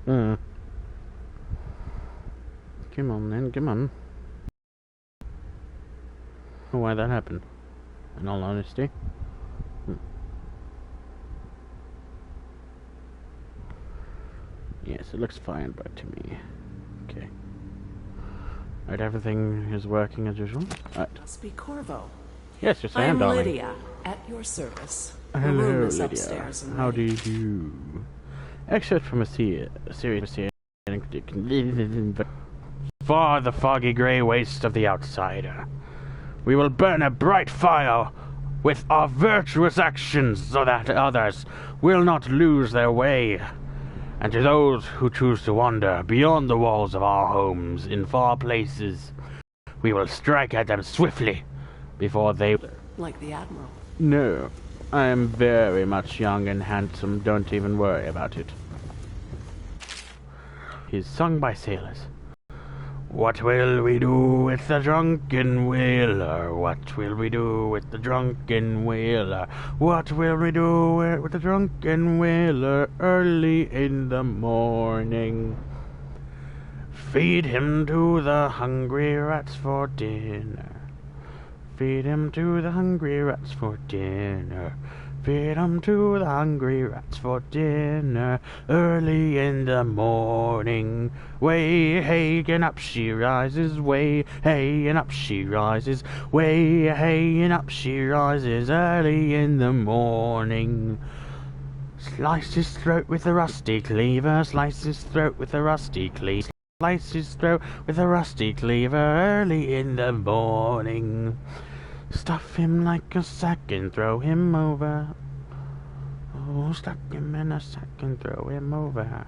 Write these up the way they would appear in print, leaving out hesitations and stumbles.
Hmm. Come on then, come on. Why that happened, in all honesty. Yes, it looks fine, but to me. Okay. Right, everything is working as usual. Right. Must be Corvo. Yes, yes, I am, I'm darling. Lydia, at your service. The Hello, room is Lydia. upstairs and How ready. do you do? Except from a serious for the foggy grey waste of the outsider. We will burn a bright fire with our virtuous actions so that others will not lose their way. And to those who choose to wander beyond the walls of our homes in far places, we will strike at them swiftly before they... Like the Admiral. No, I am very much young and handsome, don't even worry about it. He's sung by sailors. What will we do with the drunken whaler? What will we do with the drunken whaler? What will we do with the drunken whaler early in the morning? Feed him to the hungry rats for dinner. Feed him to the hungry rats for dinner. Feed him to the hungry rats for dinner early in the morning. Way, hey, and up she rises. Way, hey, and up she rises. Way, hey, and up she rises early in the morning. Slice his throat with a rusty cleaver. Slice his throat with a rusty cleaver. Slice his throat with a rusty cleaver early in the morning. Stuff him like a sack and throw him over. Oh, stuck him in a sack and throw him over.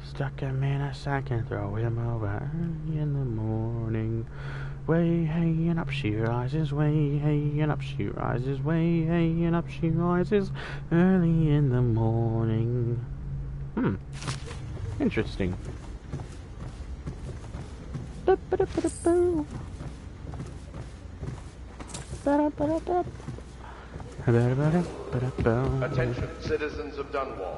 Stuck him in a sack and throw him over early in the morning. Way, hey, and up she rises. Way, hey, and up she rises. Way, hey, and up she rises early in the morning. Interesting. Attention, citizens of Dunwall.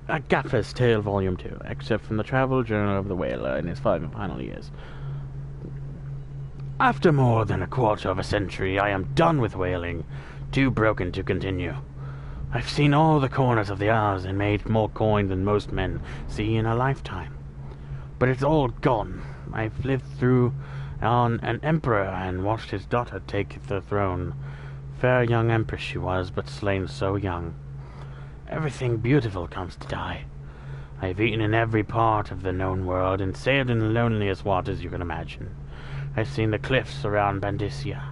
A Gaffer's Tale Volume 2, except from the Travel Journal of the Whaler in his 5 final years. After more than a quarter of a century, I am done with whaling, too broken to continue. I've seen all the corners of the Isles and made more coin than most men see in a lifetime. But it's all gone. I've lived through on an emperor and watched his daughter take the throne. Fair young empress she was, but slain so young. Everything beautiful comes to die. I've eaten in every part of the known world and sailed in the loneliest waters you can imagine. I've seen the cliffs around Bandicia.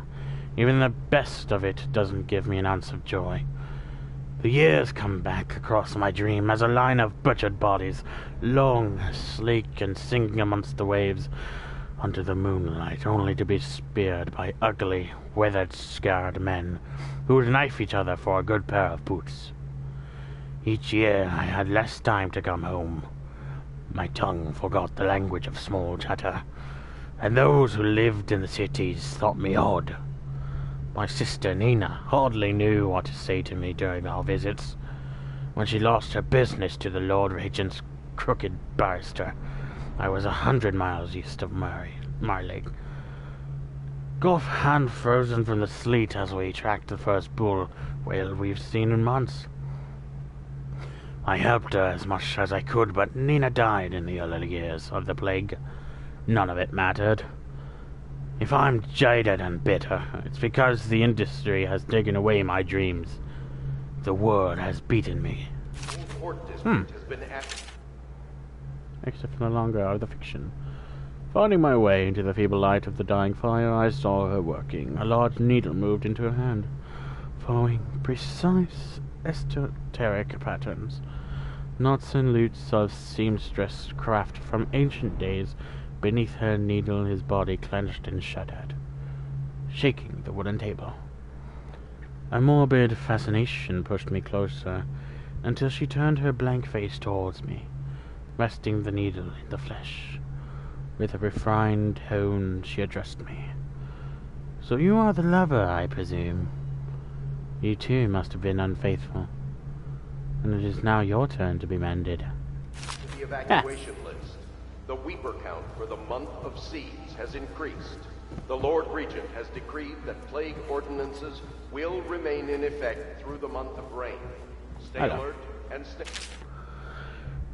Even the best of it doesn't give me an ounce of joy. The years come back across my dream as a line of butchered bodies, long, sleek, and sinking amongst the waves under the moonlight, only to be speared by ugly, weathered, scarred men who would knife each other for a good pair of boots. Each year I had less time to come home. My tongue forgot the language of small chatter, and those who lived in the cities thought me odd. My sister Nina hardly knew what to say to me during our visits. When she lost her business to the Lord Regent's crooked barrister, I was 100 miles east of Marley. Gulf hand frozen from the sleet as we tracked the first bull whale we've seen in months. I helped her as much as I could, but Nina died in the early years of the plague. None of it mattered. If I'm jaded and bitter, it's because the industry has taken away my dreams. The world has beaten me. Except for no longer out of the fiction. Finding my way into the feeble light of the dying fire, I saw her working. A large needle moved into her hand, following precise esoteric patterns. Knots and loops of seamstress craft from ancient days. Beneath her needle, his body clenched and shuddered, shaking the wooden table. A morbid fascination pushed me closer, until she turned her blank face towards me, resting the needle in the flesh. With a refined tone, she addressed me. "So you are the lover, I presume? You too must have been unfaithful." And it is now your turn to be mended. The evacuation list. The Weeper count for the month of siege has increased. The Lord Regent has decreed that plague ordinances will remain in effect through the month of rain. Stay alert and stay...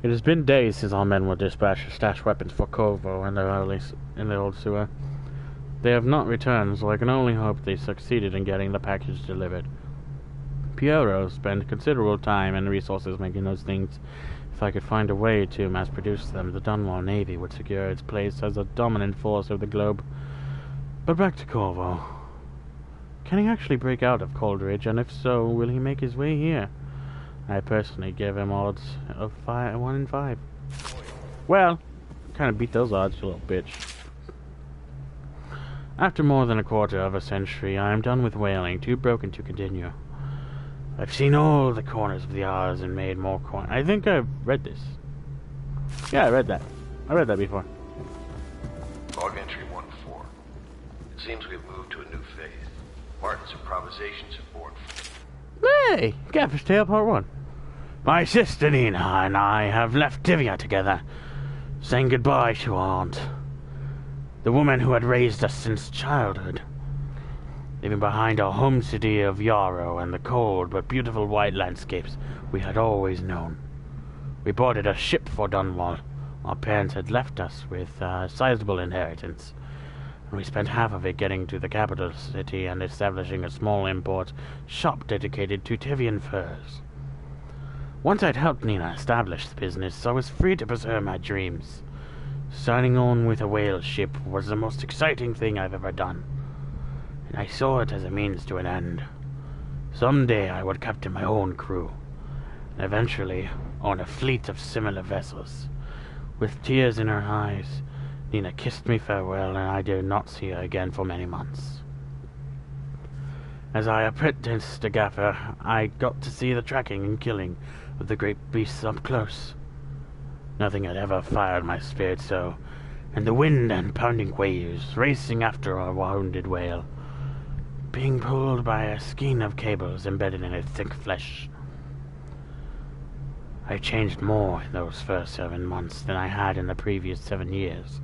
It has been days since our men were dispatched to stash weapons for Corvo in the old sewer. They have not returned, so I can only hope they succeeded in getting the package delivered. Piero spent considerable time and resources making those things. If I could find a way to mass-produce them, the Dunwall Navy would secure its place as a dominant force of the globe. But back to Corvo. Can he actually break out of Coldridge, and if so, will he make his way here? I personally give him odds of 1 in 5. Well, kind of beat those odds, you little bitch. After more than a quarter of a century, I am done with whaling, too broken to continue. I've seen all the corners of the R's and made more coin. I think I've read this. Yeah, I read that. I read that before. Log entry 1-4. It seems we've moved to a new phase. Martin's improvisations have borne fruit. Hey! Gaffer's Tale Part 1. My sister Nina and I have left Divya together, saying goodbye to our aunt, the woman who had raised us since childhood, leaving behind our home city of Yarrow and the cold but beautiful white landscapes we had always known. We boarded a ship for Dunwall. Our parents had left us with a sizable inheritance, and we spent half of it getting to the capital city and establishing a small import shop dedicated to Tivian furs. Once I'd helped Nina establish the business, I was free to pursue my dreams. Signing on with a whale ship was the most exciting thing I've ever done, and I saw it as a means to an end. Someday I would captain my own crew, and eventually own a fleet of similar vessels. With tears in her eyes, Nina kissed me farewell, and I did not see her again for many months. As I apprenticed to Gaffer, I got to see the tracking and killing of the great beasts up close. Nothing had ever fired my spirit so, and the wind and pounding waves racing after a wounded whale, being pulled by a skein of cables embedded in its thick flesh. I changed more in those first 7 months than I had in the previous 7 years.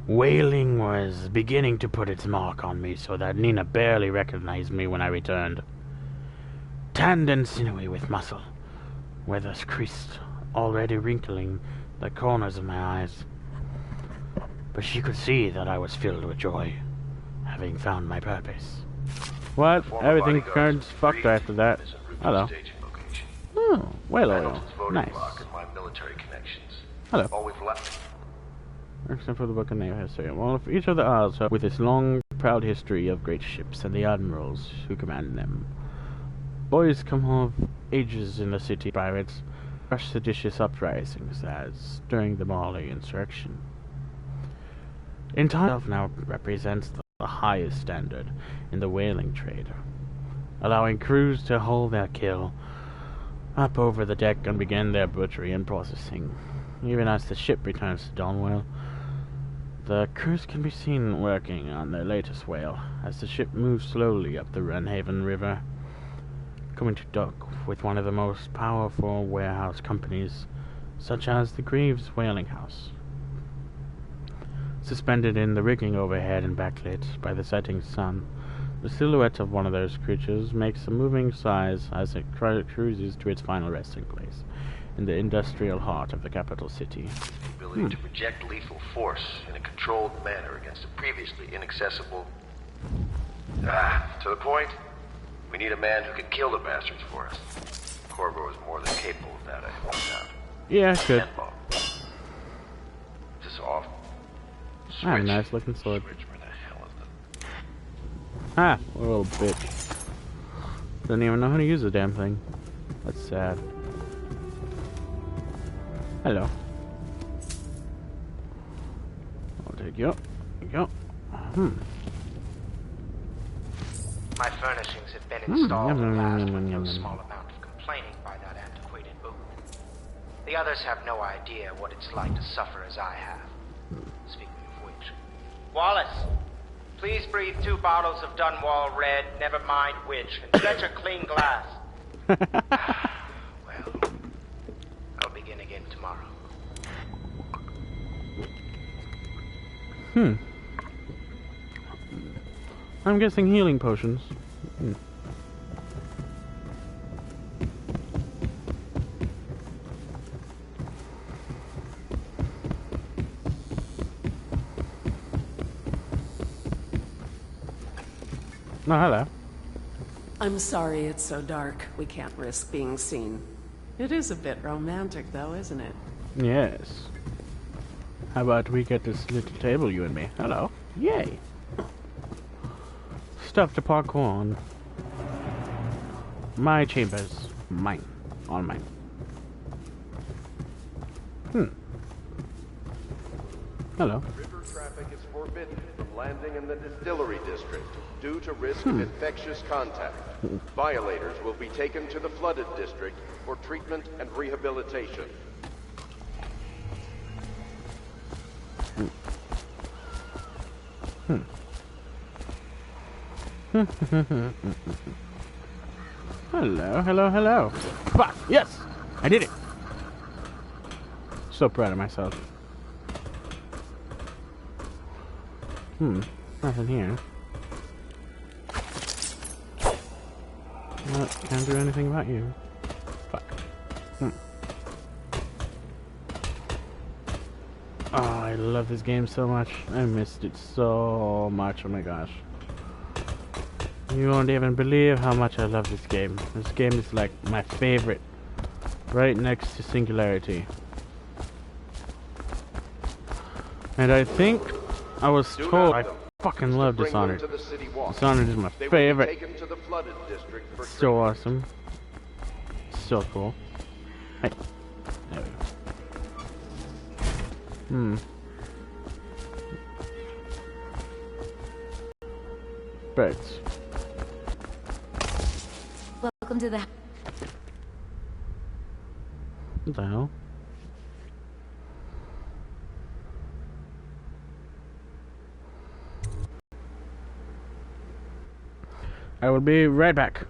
Whaling was beginning to put its mark on me so that Nina barely recognized me when I returned. Tanned and sinewy with muscle, weathers creased, already wrinkling the corners of my eyes. But she could see that I was filled with joy, having found my purpose. What? Everything turns fucked after that. Hello. Oh, whale oil. Nice. Hello. Except for the book of naval history. Well, if each of the Isles with its long, proud history of great ships and the admirals who command them. Boys come of ages in the city pirates, crush seditious uprisings as during the Mali insurrection. Itself now represents the highest standard in the whaling trade, allowing crews to haul their kill up over the deck and begin their butchery and processing. Even as the ship returns to Donwell, the crews can be seen working on their latest whale as the ship moves slowly up the Runhaven River, coming to dock with one of the most powerful warehouse companies, such as the Greaves Whaling House. Suspended in the rigging overhead and backlit by the setting sun, the silhouette of one of those creatures makes a moving sighs as it cruises to its final resting place in the industrial heart of the capital city. The ability to project lethal force in a controlled manner against a previously inaccessible... to the point, we need a man who can kill the bastards for us. Corvo is more than capable of that, I point out. Yeah, good. Is this off? Ah, nice looking sword. Switch, where the hell is the... Ah, a little bitch. Doesn't even know how to use the damn thing. That's sad. Hello. I'll take you up. There you go. My furnishings have been installed at last with no small amount of complaining by that antiquated boot. The others have no idea what it's like to suffer as I have. Speaking of which... Wallace! Please breathe 2 bottles of Dunwall Red, never mind which, and fetch a clean glass. Well, tomorrow. I'm guessing healing potions. Oh, hello. I'm sorry it's so dark. We can't risk being seen. It is a bit romantic, though, isn't it? Yes. How about we get this little table, you and me? Hello. Yay. Stuff to parkour on. My chambers. Mine. All mine. Hello. River traffic is forbidden from landing in the distillery district due to risk of infectious contact. Violators will be taken to the flooded district for treatment and rehabilitation. Hello. Fuck! Yes! I did it! So proud of myself. Nothing here. Well, can't do anything about you. Fuck. Oh, I love this game so much. I missed it so much. Oh my gosh. You won't even believe how much I love this game. This game is like my favorite. Right next to Singularity. And I think I was told I fucking love Dishonored. Dishonored is my favorite. So awesome. So cool. Hey. There we go. Birds. Welcome to the... What the hell? I will be right back.